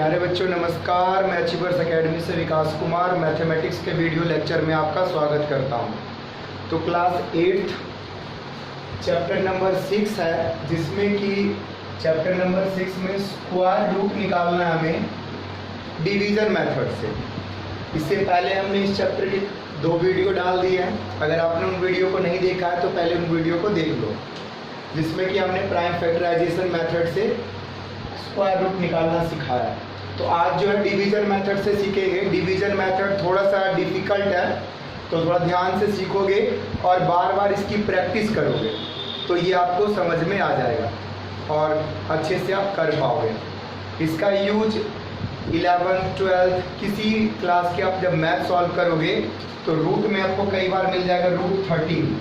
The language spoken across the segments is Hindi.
प्यारे बच्चों नमस्कार। मैं अचीवर्स एकेडमी से विकास कुमार मैथमेटिक्स के वीडियो लेक्चर में आपका स्वागत करता हूं। तो क्लास 8 चैप्टर नंबर 6 है, जिसमें कि चैप्टर नंबर 6 में स्क्वायर रूट निकालना है हमें डिवीज़न मेथड से। इससे पहले हमने इस चैप्टर के 2 वीडियो डाल दिए हैं। अगर आपने उन वीडियो को नहीं देखा है तो पहले उन वीडियो को देख लो, जिसमें कि हमने प्राइम फैक्टराइजेशन मेथड से स्क्वायर रूट निकालना सिखाया। तो आज जो है डिवीज़न मेथड से सीखेंगे। डिवीज़न मेथड थोड़ा सा डिफ़िकल्ट है, तो थोड़ा ध्यान से सीखोगे और बार बार इसकी प्रैक्टिस करोगे तो ये आपको समझ में आ जाएगा और अच्छे से आप कर पाओगे। इसका यूज 11th 12th किसी क्लास के आप जब मैथ सॉल्व करोगे तो रूट में आपको कई बार मिल जाएगा रूट 13,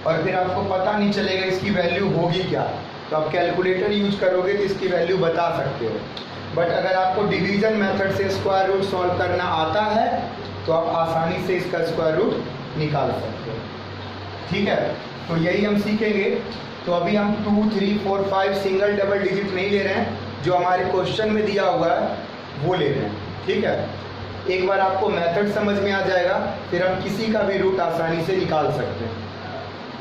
और फिर आपको पता नहीं चलेगा इसकी वैल्यू होगी क्या, तो आप कैलकुलेटर यूज करोगे तो इसकी वैल्यू बता सकते हो। बट अगर आपको डिवीज़न मेथड से स्क्वायर रूट सॉल्व करना आता है तो आप आसानी से इसका स्क्वायर रूट निकाल सकते हो। ठीक है, तो यही हम सीखेंगे। तो अभी हम 2, 3, 4, 5 सिंगल डबल डिजिट नहीं ले रहे हैं, जो हमारे क्वेश्चन में दिया हुआ है वो ले रहे हैं। ठीक है, एक बार आपको मेथड समझ में आ जाएगा फिर हम किसी का भी रूट आसानी से निकाल सकते हैं।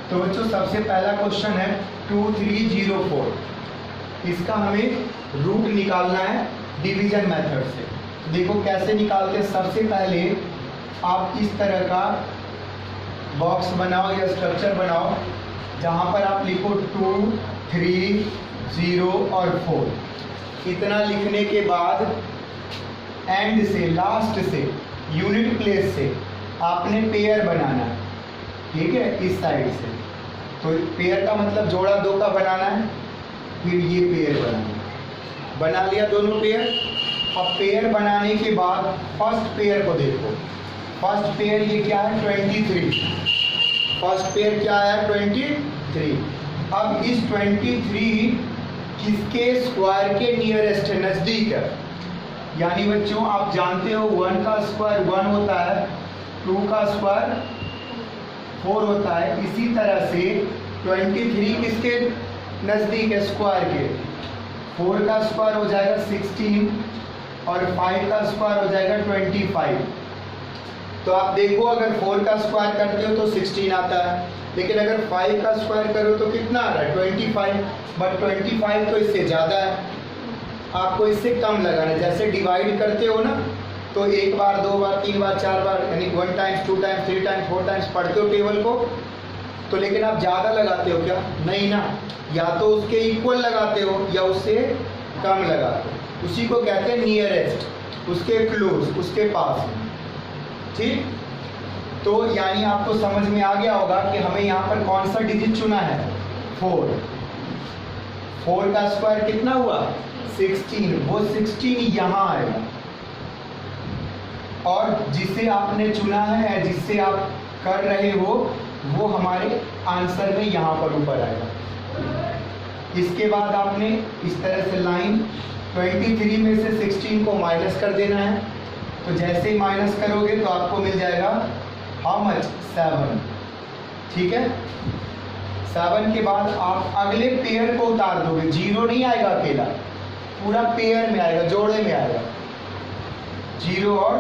तो बच्चों सबसे पहला क्वेश्चन है 2304। इसका हमें रूट निकालना है डिवीज़न मेथड से। देखो कैसे निकालते हैं। सबसे पहले आप इस तरह का बॉक्स बनाओ या स्ट्रक्चर बनाओ जहाँ पर आप लिखो 2, 3, 0 और 4। इतना लिखने के बाद एंड से लास्ट से यूनिट प्लेस से आपने पेयर बनाना है। ठीक है, इस साइड से। तो पेयर का मतलब जोड़ा 2 का बनाना है, फिर ये पेयर बनाना है। बना लिया दोनों पेयर। अब पेयर बनाने के बाद फर्स्ट पेयर को देखो। फर्स्ट पेयर ये क्या है 23। फर्स्ट पेयर क्या है 23। अब इस 23 किसके स्क्वायर के नियरेस्ट है, नज़दीक है। यानी बच्चों आप जानते हो 1 का स्क्वायर 1 होता है, 2 का स्क्वायर 4 होता है। इसी तरह से 23 किसके नज़दीक है स्क्वायर के। 4 का स्क्वायर हो जाएगा 16 और 5 का स्क्वायर हो जाएगा 25। तो आप देखो अगर 4 का स्क्वायर करते हो तो 16 आता है, लेकिन अगर 5 का स्क्वायर करो तो कितना आ रहा है 25। बट 25 तो इससे ज़्यादा है, आपको इससे कम लगाना है। जैसे डिवाइड करते हो ना, तो 1 बार 2 बार 3 बार 4 बार यानी 1 टाइम्स 2 टाइम्स 3 टाइम्स 4 टाइम्स पढ़ते हो टेबल को, तो लेकिन आप ज़्यादा लगाते हो क्या, नहीं ना। या तो उसके इक्वल लगाते हो या उससे कम लगाते हो। उसी को कहते हैं नियरेस्ट, उसके क्लोज, उसके पास। ठीक, तो यानी आपको समझ में आ गया होगा कि हमें यहाँ पर कौन सा डिजिट चुना है 4। 4 का स्क्वायर कितना हुआ 16, वो 16 यहाँ आएगा। और जिसे आपने चुना है, जिससे आप कर रहे हो, वो हमारे आंसर में यहाँ पर ऊपर आएगा। इसके बाद आपने इस तरह से लाइन 23 में से 16 को माइनस कर देना है। तो जैसे ही माइनस करोगे तो आपको मिल जाएगा हाउ मच 7। ठीक है, 7 के बाद आप अगले पेयर को उतार दोगे। 0 नहीं आएगा अकेला, पूरा पेयर में आएगा, जोड़े में आएगा 0 और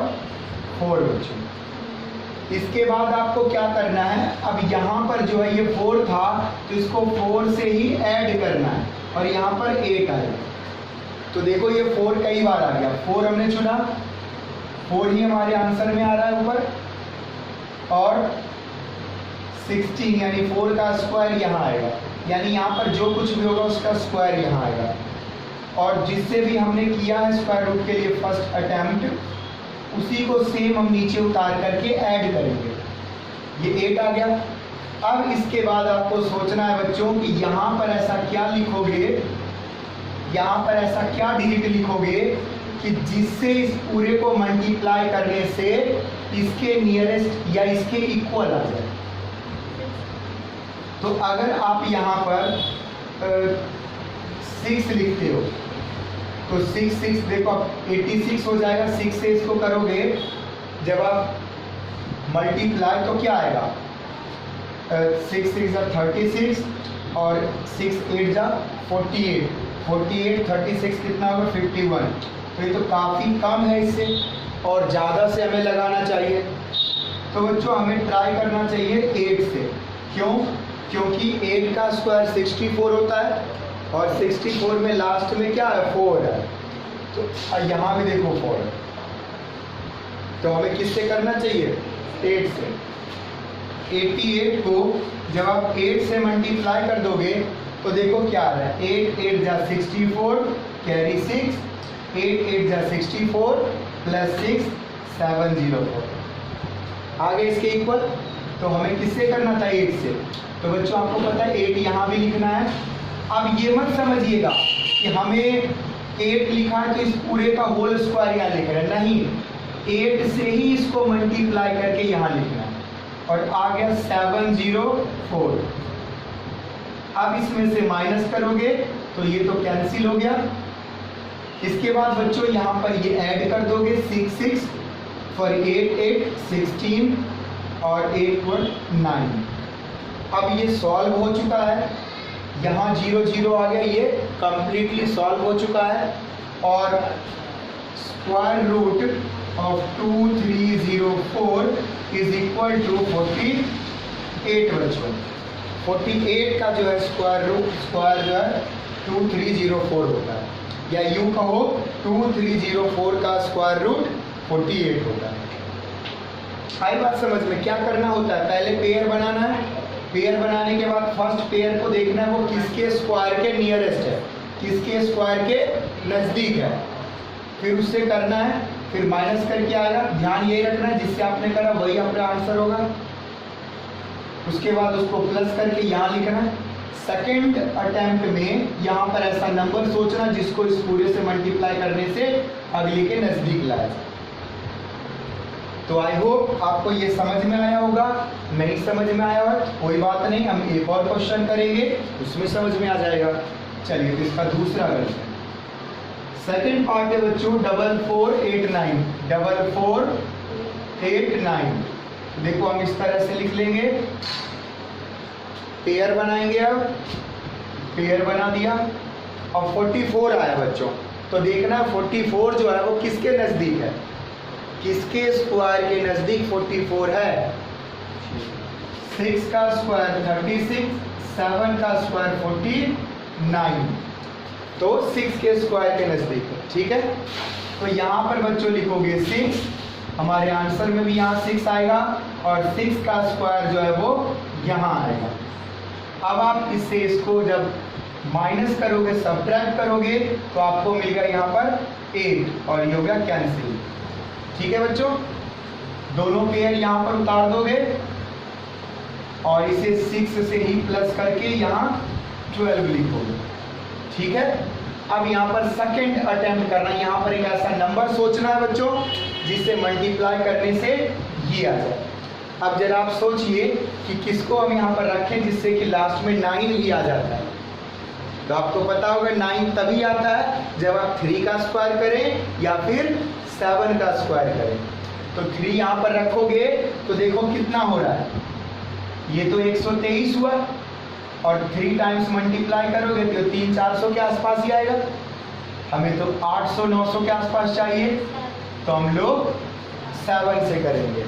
4 बच्चों। इसके बाद आपको क्या करना है, अब यहाँ पर जो है ये 4 था तो इसको 4 से ही ऐड करना है और यहाँ पर 8 आएगा। तो देखो ये 4 कई बार आ गया। 4 हमने चुना, 4 ही हमारे आंसर में आ रहा है ऊपर, और 16 यानी 4 का स्क्वायर यहाँ आएगा। यानी यहाँ पर जो कुछ भी होगा उसका स्क्वायर यहाँ आएगा। और जिससे भी हमने किया है स्क्वायर रूट के लिए फर्स्ट अटैम्प्ट, उसी को सेम हम नीचे उतार करके ऐड करेंगे। ये 8 आ गया। अब इसके बाद आपको सोचना है बच्चों कि यहाँ पर ऐसा क्या लिखोगे, यहाँ पर ऐसा क्या डिजिट लिखोगे कि जिससे इस पूरे को मल्टीप्लाई करने से इसके नियरेस्ट या इसके इक्वल आ जाए। तो अगर आप यहाँ पर 6 लिखते हो तो 6 देखो अब 86 हो जाएगा। 6 से इसको करोगे जब आप मल्टीप्लाई तो क्या आएगा 6 6 36 और 6 8 48। 48 36 कितना होगा 51। तो ये तो काफ़ी कम है इससे, और ज़्यादा से हमें लगाना चाहिए। तो बच्चों हमें ट्राई करना चाहिए 8 से। क्यों? क्योंकि 8 का स्क्वायर 64 होता है, और 64 में लास्ट में क्या है 4 है, तो यहाँ भी देखो 4 है। तो हमें किससे करना चाहिए 8 से। 88 को जब आप 8 से मल्टीप्लाई कर दोगे तो देखो क्या आ रहा है, 8 8 जा 64 कैरी 6, 8 8 जा 64 प्लस 6 704 आगे इसके इक्वल। तो हमें किससे करना था 8 से। तो बच्चों आपको पता है 8 यहाँ भी लिखना है। अब ये मत समझिएगा कि हमें 8 लिखा है तो इस पूरे का होल स्क्वायर यहाँ लिख रहे हैं, नहीं, 8 से ही इसको मल्टीप्लाई करके यहाँ लिखना है। और आ गया 704। अब इसमें से माइनस करोगे तो ये तो कैंसिल हो गया। इसके बाद बच्चों यहाँ पर ये ऐड कर दोगे 6 6 फॉर 8 8 16 और 8 1 9। अब ये सॉल्व हो चुका है, यहाँ 0 0 आ गया, ये कंप्लीटली सॉल्व हो चुका है। और square root of 2304 is equal to 48 बच्चों। 48 का जो है स्क्वायर जो है 2304 होता है, या यूं कहो 2304 का स्क्वायर रूट 48 होता है। आई बात समझ में? क्या करना होता है, पहले पेयर बनाना है, पेयर बनाने के बाद फर्स्ट पेयर को देखना है वो किसके स्क्वायर के नियरेस्ट है, किसके स्क्वायर के नज़दीक है, फिर उससे करना है, फिर माइनस करके आएगा। ध्यान यही रखना है जिससे आपने करा वही आपका आंसर होगा। उसके बाद उसको प्लस करके यहाँ लिखना है। सेकेंड अटेम्प्ट में यहाँ पर ऐसा नंबर सोचना जिसको इस पूरे से मल्टीप्लाई करने से अगले के नज़दीक लाया जाए। तो आई होप आपको ये समझ में आया होगा। नहीं समझ में आया हो कोई बात नहीं, हम एक और क्वेश्चन करेंगे, उसमें समझ में आ जाएगा। चलिए तो इसका दूसरा करते हैं। सेकेंड पार्ट है बच्चों 4489 4489। देखो हम इस तरह से लिख लेंगे, पेयर बनाएंगे। अब पेयर बना दिया और 44 आया बच्चों। तो देखना 44 जो है वो किसके नज़दीक है, किसके स्क्वायर के नज़दीक 44 है। 6 का स्क्वायर 36, 7 का स्क्वायर 49, तो 6 के स्क्वायर के नज़दीक है। ठीक है, तो यहाँ पर बच्चों लिखोगे 6, हमारे आंसर में भी यहाँ 6 आएगा, और 6 का स्क्वायर जो है वो यहाँ आएगा। अब आप इससे इसको जब माइनस करोगे, सब्ट्रैक्ट करोगे, तो आपको मिलेगा यहाँ पर 8 और ये हो गया कैंसिल। ठीक है बच्चों, दोनों पेयर यहाँ पर उतार दोगे और इसे 6 से ही प्लस करके यहाँ 12 लिखोगे। ठीक है, अब यहाँ पर सेकंड अटेम्प्ट करना, यहाँ पर एक ऐसा नंबर सोचना है बच्चों जिसे मल्टीप्लाई करने से ये आ जाए। अब जरा आप सोचिए कि किसको हम यहाँ पर रखें जिससे कि लास्ट में 9 ही आ जाता है। तो आपको पता होगा 9 तभी आता है जब आप 3 का स्क्वायर करें या फिर 7 का स्क्वायर करें। तो 3 यहाँ पर रखोगे तो देखो कितना हो रहा है, ये तो 123 हुआ, और 3 टाइम्स मल्टीप्लाई करोगे तो 300-400 के आसपास ही आएगा। हमें तो 800-900 के आसपास चाहिए, तो हम लोग 7 से करेंगे।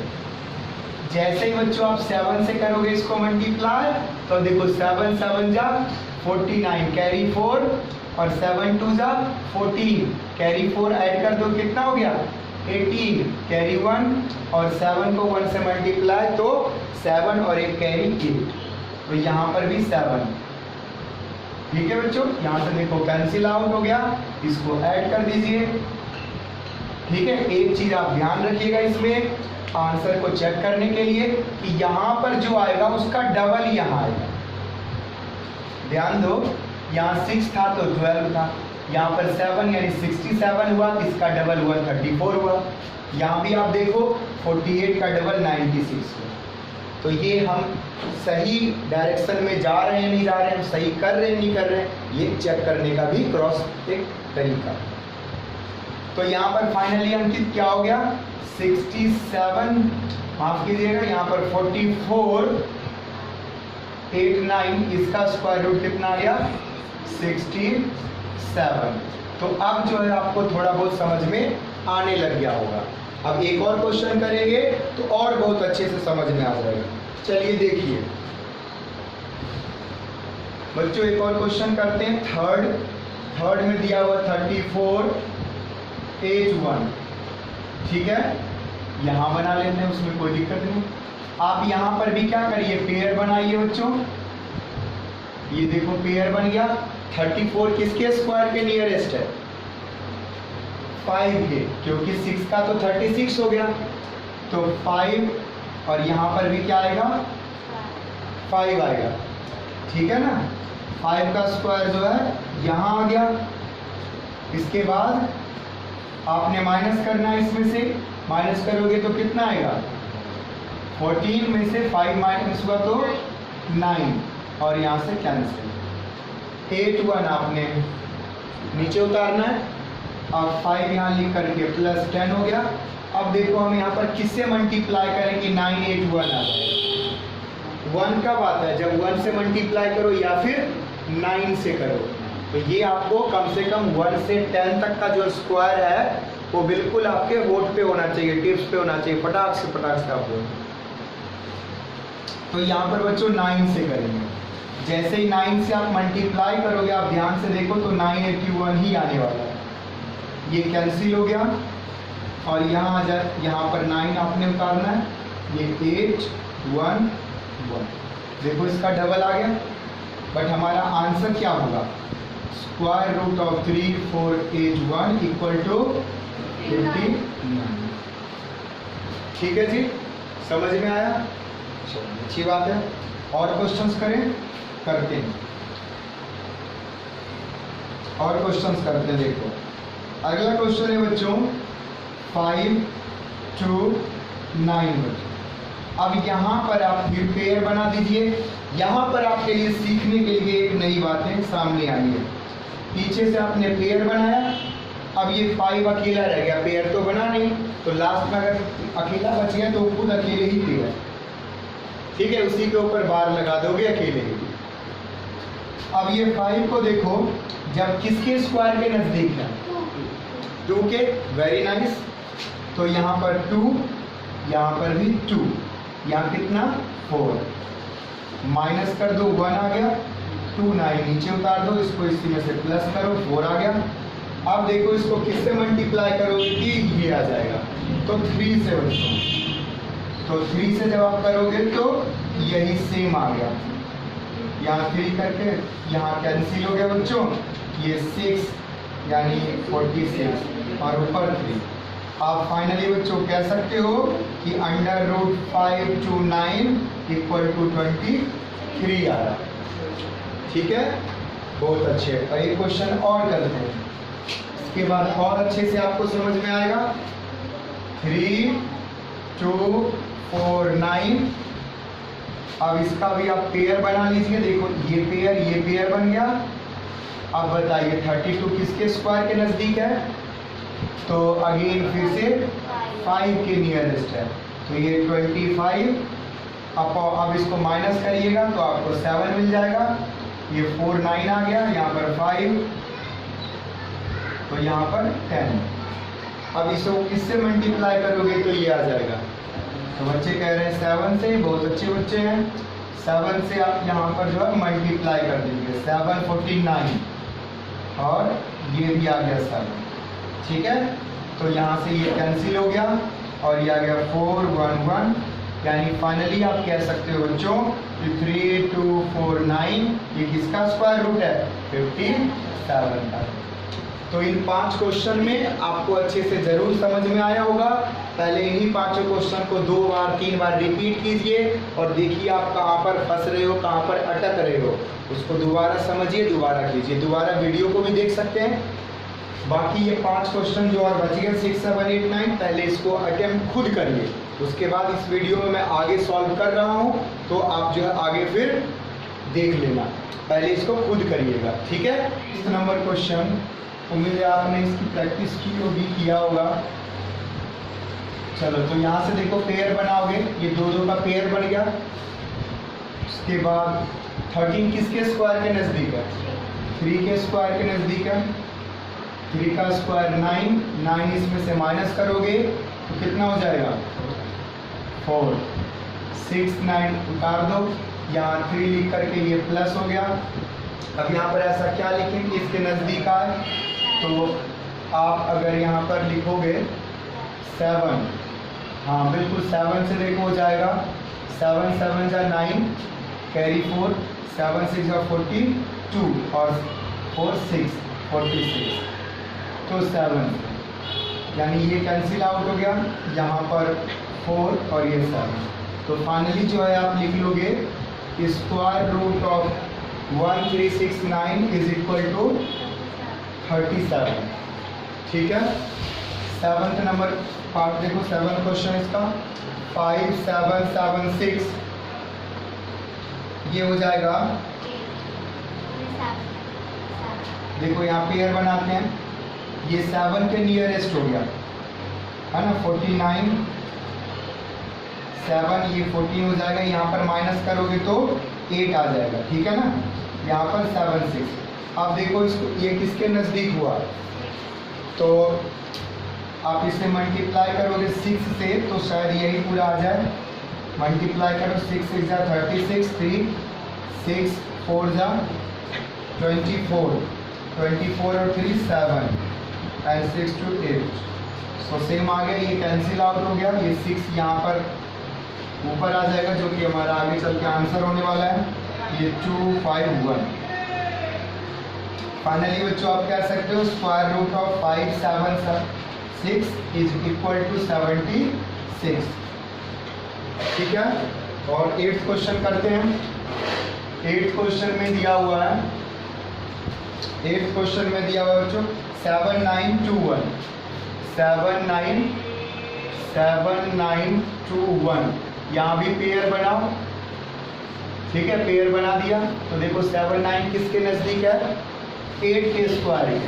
जैसे ही बच्चों आप 7 से करोगे इसको मल्टीप्लाई, तो देखो 7 7 जा 49 कैरी 4, और 7 2 जा 14 कैरी 4 ऐड कर दो, कितना हो गया 18 कैरी 1, और 7 को 1 से मल्टीप्लाई तो 7 और एक कैरी 8, तो यहाँ पर भी 7। ठीक है बच्चों, यहाँ से देखो कैंसिल आउट हो गया, इसको ऐड कर दीजिए। ठीक है, एक चीज आप ध्यान रखिएगा इसमें आंसर को चेक करने के लिए कि यहाँ पर जो आएगा उसका डबल यहाँ आएगा। ध्यान दो, यहाँ 6 था तो 12 था, यहाँ पर 7 यानी 67 हुआ, इसका डबल हुआ 34 हुआ। यहाँ भी आप देखो 48 का डबल 96 हुआ। तो ये हम सही डायरेक्शन में जा रहे हैं नहीं जा रहे हैं, हम सही कर रहे हैं नहीं कर रहे हैं, ये चेक करने का भी क्रॉस एक तरीका। तो यहाँ पर फाइनली अंकित क्या हो गया 67, माफ कीजिएगा यहाँ पर 4489, इसका स्क्वायर रूट कितना आ गया 67। 7। तो अब जो है आपको थोड़ा बहुत समझ में आने लग गया होगा। अब एक और क्वेश्चन करेंगे तो और बहुत अच्छे से समझ में आ जाएगा। चलिए देखिए बच्चों, एक और क्वेश्चन करते हैं। थर्ड में दिया हुआ 34 H1, ठीक है, यहाँ बना लेते हैं, उसमें कोई दिक्कत नहीं। आप यहाँ पर भी क्या करिए, पेयर बनाइए बच्चों। ये देखो पेयर बन गया। 34 किसके स्क्वायर के नियरेस्ट है? 5 के, क्योंकि 6 का तो 36 हो गया, तो 5 और यहाँ पर भी क्या आएगा? 5 आएगा, ठीक है ना। 5 का स्क्वायर जो है यहाँ आ गया। इसके बाद आपने माइनस करना है, इसमें से माइनस करोगे तो कितना आएगा? 14 में से 5 माइनस हुआ तो 9 और यहाँ से कैंसिल। 8 1 आपने नीचे उतारना है। अब 5 यहाँ लिख करके प्लस 10 हो गया। अब देखो हम यहाँ पर किससे मल्टीप्लाई करेंगे? 9 8 1 आ जाएगा। 1 कब आता है? जब 1 से मल्टीप्लाई करो या फिर 9 से करो। तो ये आपको कम से कम 1 से 10 तक का जो स्क्वायर है वो बिल्कुल आपके होठ पे होना चाहिए, टिप्स पे होना चाहिए, फटाक से आप बोलो। तो यहाँ पर बच्चों 9 से करेंगे। जैसे ही 9 से आप मल्टीप्लाई करोगे, आप ध्यान से देखो तो 981 ही आने वाला है। ये कैंसिल हो गया और यहाँ आ जाए, यहाँ पर 9 आपने उतारना है। ये 8 1 1, देखो इसका डबल आ गया। बट हमारा आंसर क्या होगा? Square root of 3 4 8 1 equal to 59। ठीक है जी, समझ में आया? चलिए अच्छी बात है। और क्वेश्चंस करते हैं और क्वेश्चंस करते हैं। देखो अगला क्वेश्चन है बच्चों 5 2 9 बच्चों। अब यहाँ पर आप फिर पेयर बना दीजिए। यहाँ पर आपके लिए सीखने के लिए एक नई बातें सामने आई है। पीछे से आपने पेयर बनाया, अब ये 5 अकेला रह गया, पेयर तो बना नहीं, तो लास्ट में अगर अकेला बच गया तो खुद अकेले ही पेयर, ठीक है, उसी के ऊपर बार लगा दोगे अकेले ही। अब ये 5 को देखो, जब किसके स्क्वायर के नजदीक है? 2 के। Very nice. तो यहाँ पर 2, यहाँ पर भी 2, यहाँ कितना? 4। माइनस कर दो, 1 आ गया। 2 9 नीचे उतार दो, इसको इसी में से प्लस करो, 4 आ गया। अब देखो इसको किससे मल्टीप्लाई करोगे कि ये आ जाएगा, तो 3 से बच्चों। तो 3 से जब आप करोगे तो यही सेम आ गया। यहाँ 3 करके यहाँ कैंसिल हो गया बच्चों। ये 6 यानी 46 और ऊपर 3। आप फाइनली बच्चों कह सकते हो कि under root 5 to 9 equal to 23 आ रहा। ठीक है, बहुत अच्छे। और एक क्वेश्चन और करते हैं, इसके बाद और अच्छे से आपको समझ में आएगा। 3 2 4 9। अब इसका भी आप पेयर बना लीजिए। देखो ये पेयर बन गया। अब बताइए 32 किसके स्क्वायर के नज़दीक है? तो अगेन फिर से 5 के नियरेस्ट है, तो ये 25। अब इसको माइनस करिएगा तो आपको 7 मिल जाएगा। ये 4 9 आ गया, यहाँ पर 5, तो यहाँ पर 10। अब इसको किससे मल्टीप्लाई करोगे तो ये आ जाएगा। तो बच्चे कह रहे हैं 7 से, बहुत अच्छे बच्चे हैं। 7 से आप यहाँ पर जो है मल्टीप्लाई कर दीजिए। 7 49 और ये भी आ गया 7। ठीक है, तो यहाँ से ये कैंसिल हो गया और ये आ गया 4 1 1। यानी फाइनली आप कह सकते हो बच्चों कि 3 2 4 9 ये किसका स्क्वायर रूट है? 57 का। तो इन 5 क्वेश्चन में आपको अच्छे से जरूर समझ में आया होगा। पहले इन्हीं 5 क्वेश्चन को 2 बार 3 बार रिपीट कीजिए और देखिए आप कहाँ पर फंस रहे हो, कहाँ पर अटक रहे हो। उसको दोबारा समझिए, दोबारा कीजिए, दोबारा वीडियो को भी देख सकते हैं। बाकी ये 5 क्वेश्चन जो और बच गए 6 7 8 9, पहले इसको अटेम्प्ट खुद करिए। उसके बाद इस वीडियो में मैं आगे सॉल्व कर रहा हूँ, तो आप जो है आगे फिर देख लेना। पहले इसको खुद करिएगा, ठीक है। इस नंबर क्वेश्चन उम्मीद है आपने इसकी प्रैक्टिस की होगी, किया होगा। चलो तो यहाँ से देखो पेयर बनाओगे, ये 2 2 का पेयर बन गया। उसके बाद 13 किसके स्क्वायर के नज़दीक है? 3 के स्क्वायर के नज़दीक है। 3 का स्क्वायर 9, 9 इसमें से माइनस करोगे तो कितना हो जाएगा 4, 6 9 उतार दो, यहाँ 3 लिख करके ये प्लस हो गया। अब यहाँ पर ऐसा क्या लिखेंगे, इसके नज़दीक आए तो आप अगर यहाँ पर लिखोगे 7, हाँ बिल्कुल 7 से देखो हो जाएगा, 7 7 जा 9, कैरी 4, 7 6 जा 42 और 4 6 46, तो 7, यानी ये कैंसिल आउट हो गया, यहाँ पर 4 और ये 7। तो फाइनली जो है आप लिख लोगे square root of 1369 is equal to 37। ठीक है, 7th नंबर पार्ट देखो, 7 क्वेश्चन इसका 5 7 7 6, ये हो जाएगा, देखो यहाँ पेयर बनाते हैं, ये 7 के नियरेस्ट हो गया है ना, 49 7, ये 14 हो जाएगा, यहाँ पर माइनस करोगे तो 8 आ जाएगा। ठीक है ना, यहाँ पर 7 6। अब देखो इसको, ये किसके नज़दीक हुआ, तो आप इसे मल्टीप्लाई करोगे 6 से तो शायद यही पूरा आ जाए। मल्टीप्लाई करो, 6 6 जा 36, 3 6 4 जा 24, 24 और 3 7 एंड 6 to 8, सो सेम आ गया, ये कैंसिल आउट हो गया, ये 6 यहाँ पर ऊपर आ जाएगा जो कि हमारा आगे चल के आंसर होने वाला है, ये 2 5 1। फाइनली बच्चों आप कह सकते हो square root of 5 7 6 is equal to 76। ठीक है, और 8th क्वेश्चन करते हैं। 8th क्वेश्चन में दिया हुआ है, 8th क्वेश्चन में दिया हुआ है बच्चों 7 9 2 1, 7 9 7 9 2 1, यहाँ भी पेयर बनाओ। ठीक है, पेयर बना दिया तो देखो 7 9 किसके नज़दीक है, 8 के स्क्वायर के,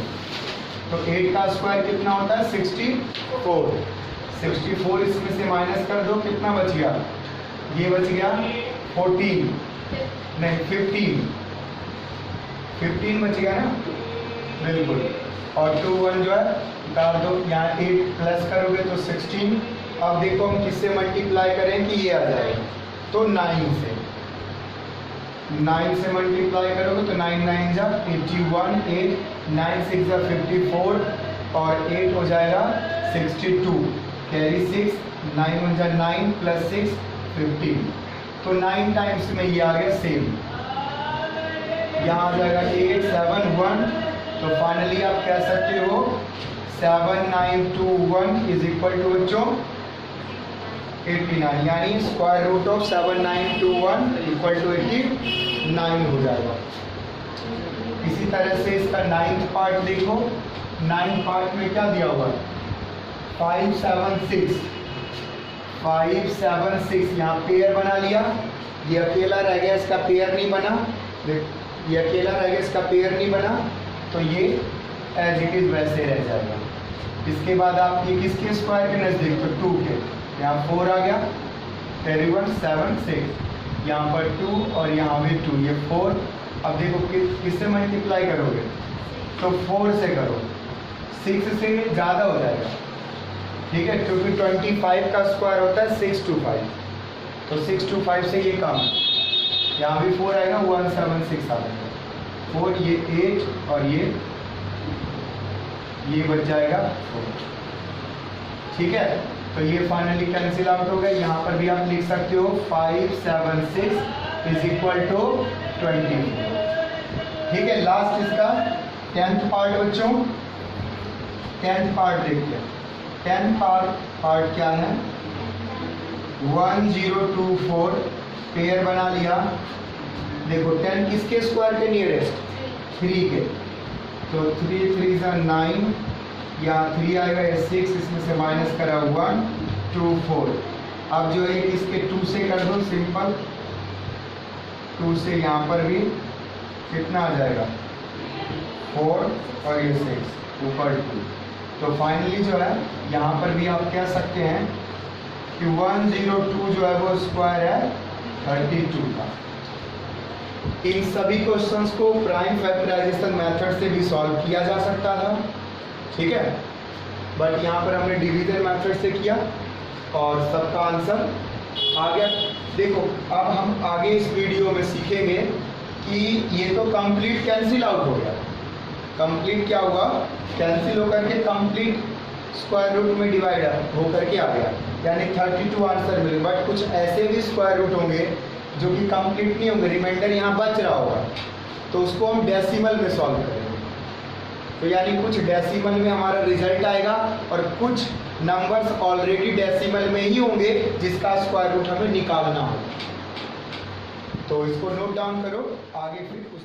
तो 8 का स्क्वायर कितना होता है 64, 64 इसमें से माइनस कर दो, कितना बच गया, ये बच गया 14 नहीं 15 बच गया ना, बिल्कुल, और 2 1 जो है उतार दो, यहाँ 8 प्लस करोगे तो 16। अब देखो हम किससे मल्टीप्लाई करें कि ये आ जाएगा, तो 9 से, 9 से मल्टीप्लाई करोगे तो 9 9 जा 81, 8 9 6 जा 54 और 8 हो जाएगा 62, कैरी 6, 9 1 जा 9 प्लस 6 15, तो 9 टाइम्स में ये आ गया सेम, यहाँ आ जाएगा 8 7 1। तो फाइनली आप कह सकते हो 7 9 2 1 इज इक्वल टू बच्चों 89, यानी square root of 7 9 2 1 equal to 89 हो जाएगा। इसी तरह से इसका 9th पार्ट देखो, 9th पार्ट में क्या दिया हुआ है 5 7 6, 5 7 6, यहाँ पेयर बना लिया, ये अकेला रह गया, इसका पेयर नहीं बना, ये अकेला रह गया, इसका पेयर नहीं बना, तो ये एज इट इज़ वैसे रह जाएगा। इसके बाद आप ये किसके स्क्वायर के नज़दीक, तो 2 के, यहाँ 4 आ गया, 31 7 6, यहाँ पर 2 और यहाँ भी 2, ये 4। अब देखो किससे मल्टीप्लाई करोगे, तो 4 से करो, 6 से ज़्यादा हो जाएगा। ठीक है, क्योंकि 25 का स्क्वायर होता है 6 to 5, तो 6 to 5 से ये कम, यहाँ भी 4 आएगा, 176 आ जाएगा, 4 ये 8 और ये बच जाएगा 4। ठीक है, तो ये फाइनली कैंसिल आउट हो गया। यहाँ पर भी आप लिख सकते हो 5 7 6 इज इक्वल टू 24। ठीक है, लास्ट इसका 10th पार्ट बच्चों, 10th पार्ट देखिए, 10th पार्ट क्या है, 1 0 2 4, पेयर बना लिया, देखो 10 किसके स्क्वायर के नियरेस्ट, 3 के, तो 3 3 जा 9, यहाँ 3 आएगा, या 6 इसमें से माइनस करा 1 2 4। अब जो है इसके 2 से कर दो सिंपल, 2 से यहाँ पर भी कितना आ जाएगा 4 और ये 6 ऊपर 2। तो फाइनली जो है यहाँ पर भी आप कह सकते हैं कि 102 जो है वो स्क्वायर है 32 का। इन सभी क्वेश्चंस को प्राइम फैक्टराइजेशन मेथड से भी सॉल्व किया जा सकता था। ठीक है। बट यहाँ पर हमने डिवीजन मेथड से किया और सबका आंसर आ गया। देखो अब हम आगे इस वीडियो में सीखेंगे कि ये तो कंप्लीट कैंसिल आउट हो गया, कंप्लीट क्या हुआ, कैंसिल होकर के कंप्लीट स्क्वायर रूट में डिवाइड होकर के आ गया, यानी 32 आंसर मिले। बट कुछ ऐसे भी स्क्वायर रूट होंगे जो कि कंप्लीट नहीं होंगे, रिमाइंडर यहाँ बच रहा होगा, तो उसको हम डेसिमल में सॉल्व करेंगे। तो यानी कुछ डेसिमल में हमारा रिजल्ट आएगा और कुछ नंबर्स ऑलरेडी डेसिमल में ही होंगे जिसका स्क्वायर रूट हमें निकालना होगा। तो इसको नोट डाउन करो, आगे फिर उस